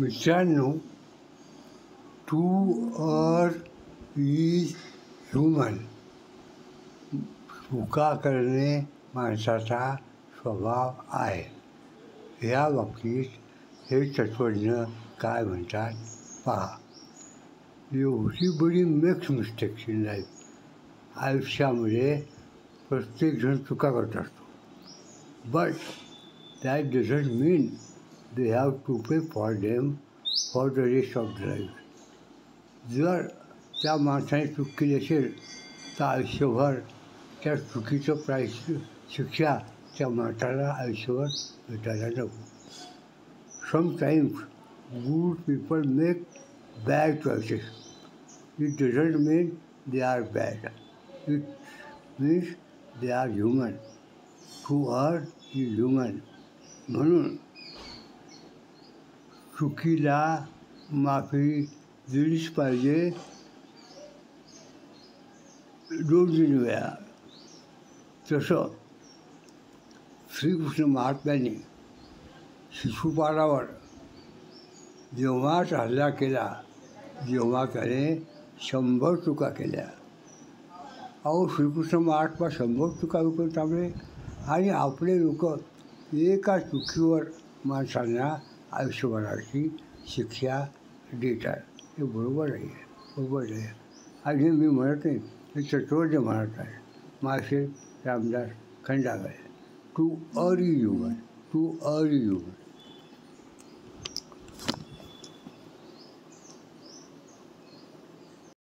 मित्रांनो, to err is human. चुका करणे माणसाचा स्वभाव आहे. ह्या बाबतीत हे तत्त्वज्ञ काय म्हणतात पहा. Everybody makes mistakes in life. आयुष्यामध्ये प्रत्येकजण चुका करत असतो. But that doesn't mean they have to pay for them for the rest of the life. जर त्या माणसाने चूक केली असेल तर आयुष्यभर त्या चुकीचं शिक्षा त्या माणसाला आयुष्यभर भेटायला नको. Sometimes good people make bad choices. It doesn't mean they are bad. It means they are human. To err is human. म्हणून चुकीला माफी दिलीच पाहिजे, 2-3 वेळा. तसं श्रीकृष्ण महात्म्यांनी शिशुपालावर जेव्हाच हल्ला केला, जेव्हा त्याने 100 चुका केल्या. अहो, श्रीकृष्ण महात्मा 100 चुका विकून थांबले आणि आपले लोक एका चुकीवर माणसांना आयुष्यभराची शिक्षा देतात. हे बरोबर नाही आहे, बरोबर नाही. आणि मी म्हणत नाही, हे तत्त्वज्ञ म्हणत आहे, Malshej Ramdas Khandagale. To err is human. To err is human.